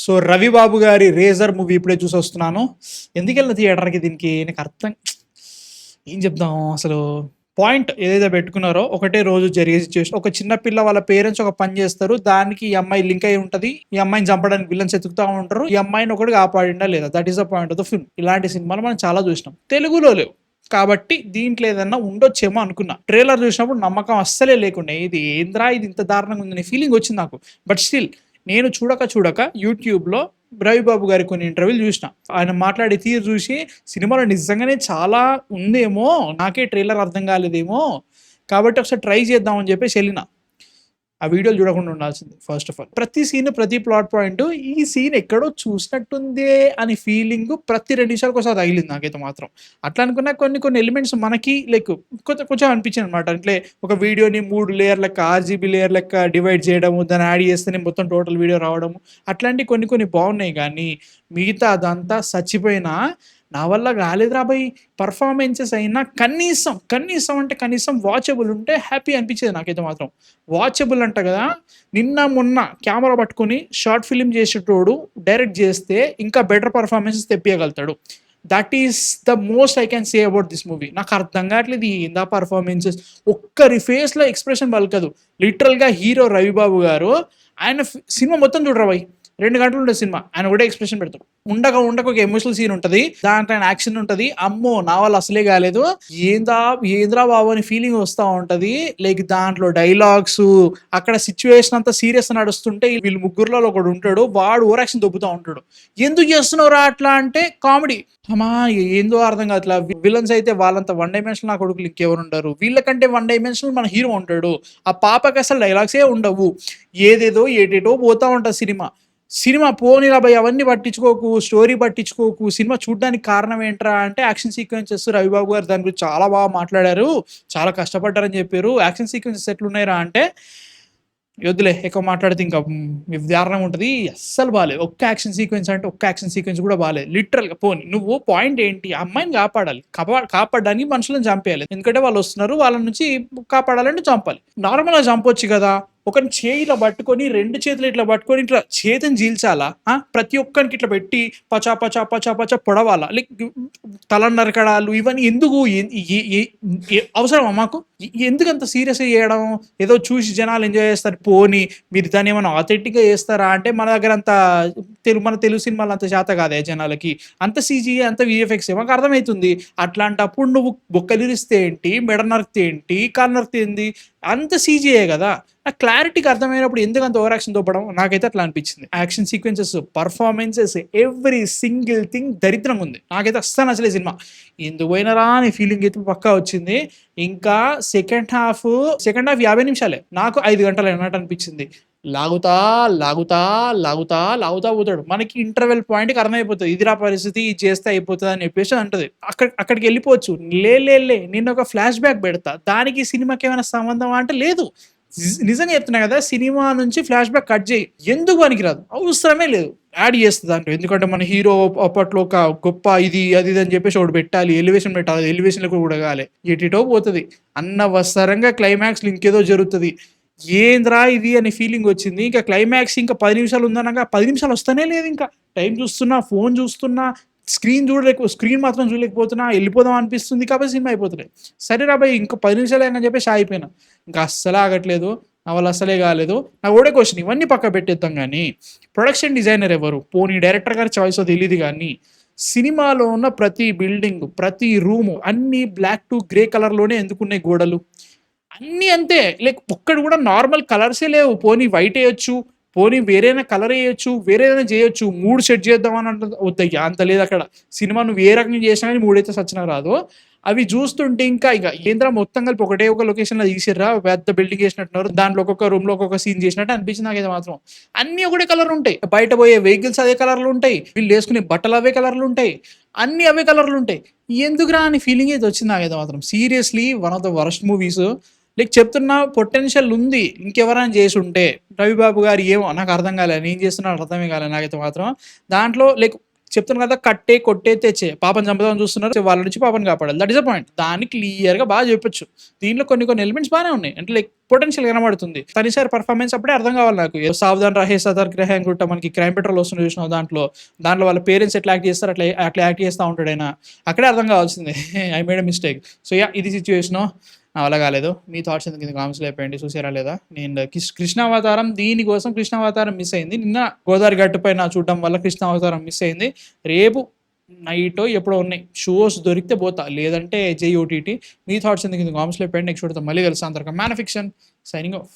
So 'Ravibabu' గారి 'razor' movie ఇప్పుడే చూసొస్తున్నాను. ఎందుకెళ్ళిన థియేటర్‌కి దీనికి నాకు అర్థం ఏం చెప్దాం అసలు పాయింట్ ఏదైతే పెట్టుకున్నారో ఒకటే రోజు జరిగే సిట్యుయేషన్. ఒక చిన్న పిల్ల వాళ్ళ పేరెంట్స్ ఒక పని చేస్తారు. దానికి ఈ అమ్మాయి లింక్ అయ్యి ఉంటది. ఈ అమ్మాయిని చంపడానికి విలన్స్ ఎతుకుతా ఉంటారు. ఈ అమ్మాయిని ఒకడు కాపాడిండా లేదా? That is the point of the film. ఇలాంటి సినిమాలు మనం చాలా చూసినాం. తెలుగులో లేవు. కాబట్టి దీంట్లో ఏదన్నా ఉండొచ్చేమో అనుకున్నా. ట్రైలర్ చూసినప్పుడు నమ్మకం అస్సలే లేకుండే. ఇది ఏంద్రా ఇది ఇంత దారుణంగా ఉందనే ఫీలింగ్ వచ్చింది నాకు. బట్ స్టిల్ నేను చూడక యూట్యూబ్‌లో 'రవిబాబు' గారి కొన్ని ఇంటర్వ్యూలు చూసిన. ఆయన మాట్లాడే తీరు చూసి సినిమాలో నిజంగానే చాలా ఉందేమో, నాకే ట్రైలర్ అర్థం కాలేదేమో, కాబట్టి ఒకసారి ట్రై చేద్దాం అని చెప్పేసి ఎళ్ళిన. ఆ వీడియోలు చూడకుండా ఉండాల్సింది ఫస్ట్ ఆఫ్ ఆల్. ప్రతి సీన్, ప్రతి ప్లాట్ పాయింట్ ఈ సీన్ ఎక్కడో చూసినట్టుందే అని ఫీలింగ్ ప్రతి 2 నిమిషాలకు ఒకసారి తగిలింది నాకైతే మాత్రం. అట్లా అనుకున్న కొన్ని ఎలిమెంట్స్ మనకి లైక్ కొంచెం అనిపించింది అనమాట. అంటే ఒక వీడియోని 3 లేయర్ లెక్క, ఆర్‌జీబీ లేయర్ లెక్క డివైడ్ చేయడము, దాన్ని యాడ్ చేస్తేనే మొత్తం టోటల్ వీడియో రావడము, అట్లాంటివి కొన్ని బాగున్నాయి. కానీ మిగతా అదంతా చచ్చిపోయినా నా వల్ల కాలేదురా భయ్. పర్ఫార్మెన్సెస్ అయినా కనీసం వాచబుల్ ఉంటే హ్యాపీ అనిపించేది నాకైతే మాత్రం. వాచబుల్ అంట కదా, నిన్న మొన్న కెమెరా పట్టుకొని షార్ట్ ఫిల్మ్ చేసేటోడు డైరెక్ట్ చేస్తే ఇంకా బెటర్ పర్ఫార్మెన్సెస్ తెప్పియగలుగుతాడు. That is the most I can say about this movie. నాకు అర్థం కావట్లేదు ఏందా పర్ఫార్మెన్సెస్. ఒక్కరి ఫేస్లో ఎక్స్ప్రెషన్ పలకదు. లిటరల్గా హీరో 'రవిబాబు' గారు ఆయన సినిమా మొత్తం చూడరా భయ్, 2 గంటలు ఉండే సినిమా, ఆయన ఒకటే ఎక్స్ప్రెషన్ పెడతాడు. ఉండక ఒక ఎమోషనల్ సీన్ ఉంటుంది, దాంట్లో ఆయన యాక్షన్ ఉంటుంది. అమ్మో నా వల్ల అసలే కాలేదు, ఏంద్రా బాబు అని ఫీలింగ్ వస్తూ ఉంటుంది. లైక్ దాంట్లో డైలాగ్స్, అక్కడ సిచ్యువేషన్ అంతా సీరియస్ నడుస్తుంటే వీళ్ళు ముగ్గురులో ఒకడు ఉంటాడు, వాడు ఓవర్ యాక్షన్ దొబ్బుతూ ఉంటాడు. ఎందుకు చేస్తున్నారా అట్లా అంటే కామెడీ. అమ్మా ఏందో అర్థం కాదు. అట్లా విలన్స్ అయితే వాళ్ళంతా 1 డైమెన్షనల్ నా కొడుకులు ఇంకెవరు ఉంటారు, వీళ్ళకంటే 1 డైమెన్షనల్ మన హీరో ఉంటాడు. ఆ పాపకి అసలు డైలాగ్సే ఉండవు, ఏటేటో పోతా ఉంటుంది సినిమా పోనీరా భయ్, అవన్నీ పట్టించుకోకు, స్టోరీ పట్టించుకోకు. సినిమా చూడడానికి కారణం ఏంట్రా అంటే యాక్షన్ సీక్వెన్సెస్. 'రవిబాబు' గారు దాని గురించి చాలా బాగా మాట్లాడారు, చాలా కష్టపడ్డారని చెప్పారు. యాక్షన్ సీక్వెన్సెస్ ఎట్లున్నాయిరా అంటే వద్దులే, ఎక్కువ మాట్లాడితే ఇంకా దారుణంగా ఉంటుంది, అస్సలు బాలేదు. ఒక్క యాక్షన్ సీక్వెన్స్ కూడా బాలేదు. లిటరల్గా పోనీ నువ్వు పాయింట్ ఏంటి, అమ్మాయిని కాపాడాలి, కాపాడడానికి మనుషులను చంపేయాలి. ఎందుకంటే వాళ్ళు వస్తున్నారు, వాళ్ళ నుంచి కాపాడాలంటే చంపాలి. నార్మల్గా చంపొచ్చు కదా. ఒకరిని చేయి ఇలా పట్టుకొని, 2 చేతులు ఇట్లా పట్టుకొని ఇట్లా చేతిని చీల్చాలా? ప్రతి ఒక్కరికి ఇట్లా పెట్టి పచా పొడవాలా? లైక్ తల నరకడాలు ఇవన్నీ ఎందుకు? అవసరమా మాకు? ఎందుకు అంత సీరియస్గా చేయడం? ఏదో చూసి జనాలు ఎంజాయ్ చేస్తారు. పోనీ మీరు దాన్ని ఏమైనా ఆథెంటిక్గా చేస్తారా అంటే మన దగ్గర అంత మన తెలుగు సినిమాలు అంత శాత కాదే జనాలకి. అంత సీజీ, అంత విఎఫ్ఎక్స్ మాకు అర్థమవుతుంది. అట్లాంటప్పుడు నువ్వు బొక్కలిరిస్తే ఏంటి, మెడ నరికితే ఏంటి, కాలు నరికితే ఏంది, అంత సీజీయే కదా. నాకు క్లారిటీకి అర్థమైనప్పుడు ఎందుకు అంత ఓవర్ యాక్షన్ తోపడం? నాకైతే అట్లా అనిపించింది. Action sequences, performances, every single thing దరిద్రంగా ఉంది. నాకైతే అస్సలు నచ్చలేదు సినిమా. ఎందుకు పోయినరా అని ఫీలింగ్ అయితే పక్కా వచ్చింది. ఇంకా సెకండ్ హాఫ్ 50 నిమిషాలే, నాకు 5 గంటలు అన్నట్టు అనిపించింది. లాగుతా పోతాడు. మనకి ఇంటర్వెల్ పాయింట్కి అర్థమైపోతుంది, ఇదిరా పరిస్థితి, ఇది చేస్తే అయిపోతుంది అని చెప్పేసి అంటది. అక్కడికి వెళ్ళిపోవచ్చు. నిన్న ఒక ఫ్లాష్ బ్యాక్ పెడతా, దానికి సినిమాకి ఏమైనా సంబంధం అంటే లేదు. నిజంగా చెప్తున్నా కదా, సినిమా నుంచి ఫ్లాష్ బ్యాక్ కట్ చేయి, ఎందుకు పనికిరాదు, అవసరమే లేదు. యాడ్ చేస్తుంది అంట. ఎందుకంటే మన హీరో అప్పట్లో ఒక గొప్ప ఇది అది అని చెప్పేసి ఒకటి పెట్టాలి, ఎలివేషన్ పెట్టాలి, ఎలివేషన్లో కూడా కాలే, ఎటిటో పోతుంది. అనవసరంగా క్లైమాక్స్లో ఇంకేదో జరుగుతుంది. ఏంద్రా ఇది అనే ఫీలింగ్ వచ్చింది. ఇంకా క్లైమాక్స్ ఇంకా 10 నిమిషాలు ఉందనగా 10 నిమిషాలు వస్తూనే లేదు. ఇంకా టైం చూస్తున్నా, ఫోన్ చూస్తున్నా, స్క్రీన్ మాత్రం చూడలేకపోతున్నా, వెళ్ళిపోదాం అనిపిస్తుంది. కాబట్టి సినిమా అయిపోతున్నాయి. సరే రాబాయ్ ఇంకా 10 నిమిషాలు అని చెప్పేసి ఆగిపోయినా. ఇంకా అస్సలే ఆగట్లేదు, నా వల్ల అసలే కాలేదు. నా ఓడే క్వశ్చన్, ఇవన్నీ పక్క పెట్టేద్దాం. కానీ ప్రొడక్షన్ డిజైనర్ ఎవరు, పోనీ డైరెక్టర్ గారి చాయిస్ తెలియదు. కానీ సినిమాలో ఉన్న ప్రతి బిల్డింగ్, ప్రతి రూము అన్నీ బ్లాక్ టు గ్రే కలర్లోనే ఎందుకున్నాయి గోడలు అన్నీ అంతే. లైక్ ఒక్కడు కూడా నార్మల్ కలర్సే లేవు. పోనీ వైట్ వేయొచ్చు, పోనీ వేరేనా కలర్ వేయొచ్చు, వేరేదైనా చేయొచ్చు, 3 సెట్ చేద్దామని వద్దయ్యా, అంత లేదు అక్కడ. సినిమా నువ్వు ఏ రకంగా చేసినా కానీ 3 అయితే సచ్చినా రాదు. అవి చూస్తుంటే ఇంకా ఇక ఏంద్రా మొత్తం కలిపి ఒకటే ఒక లొకేషన్లో తీసిర్రా, పెద్ద బిల్డింగ్ వేసినట్టున్నారు, దాంట్లో ఒక్కొక్క రూమ్లో ఒక్కొక్క సీన్ చేసినట్టు అనిపించింది నాకైతే మాత్రం. అన్నీ ఒకటే కలర్ ఉంటాయి, బయట పోయే వెహికల్స్ అదే కలర్లు ఉంటాయి, వీళ్ళు వేసుకునే బట్టలు అవే కలర్లు ఉంటాయి, అన్నీ అవే కలర్లు ఉంటాయి. ఎందుకురా అని ఫీలింగ్ అయితే వచ్చింది నాకైతే మాత్రం. Seriously one of the worst movies. Like చెప్తున్నా, పొటెన్షియల్ ఉంది, ఇంకెవరైనా చేసి ఉంటే. 'రవిబాబు' గారు ఏమో నాకు అర్థం కాలేదు, నేను చేస్తున్నాడు అర్థమే కాలేదు నాకైతే మాత్రం. దాంట్లో లైక్ చెప్తున్నాను కదా, కొట్టే తెచ్చే పాపని చంపుదామని చూస్తున్నారు, వాళ్ళ నుంచి పాపని కాపాడాలి, దట్ ఈస్ ద పాయింట్. దాన్ని క్లియర్గా బాగా చెప్పొచ్చు. దీంట్లో కొన్ని ఎలిమెంట్స్ బాగానే ఉన్నాయి. అంటే లైక్ పొటెన్షియల్ కనబడుతుంది. తనిసారి పర్ఫార్మెన్స్ అప్పుడే అర్థం కావాలి నాకు. సావధాన్ రహే సతర్క్ రహే అనుకుంటా మనకి క్రైమ్ పెట్రోల్ వస్తుంది చూసినావు, దాంట్లో వాళ్ళ పేరెంట్స్ ఎట్లా యాక్ట్ చేస్తారు అట్లా యాక్ట్ చేస్తూ ఉంటాడు ఆయన. అక్కడే అర్థం కావాల్సిందే I made a mistake. So ఇది సిచ్యువేషను. అలా కాలేదు. మీ థాట్స్ ఎందుకు కింద కామెంట్స్లో అయిపోయింది. చూసారా లేదా? నేను కృష్ణావతారం దీనికోసం కృష్ణావతారం మిస్ అయింది. నిన్న గోదావరి గట్టు పైన చూడడం వల్ల కృష్ణావతారం మిస్ అయింది. రేపు నైట్ ఎప్పుడో ఉన్నాయి షోస్ దొరికితే పోతా, లేదంటే జై ఓటీటీ. మీ థాట్స్ ఎందుకు కింద కామెంట్స్లో అయిపోయింది. నెక్స్ట్ చూడతాం, మళ్ళీ కలుస్తాం. అంతవరకు మ్యాన్ ఫిక్షన్ సైనింగ్ ఆఫ్.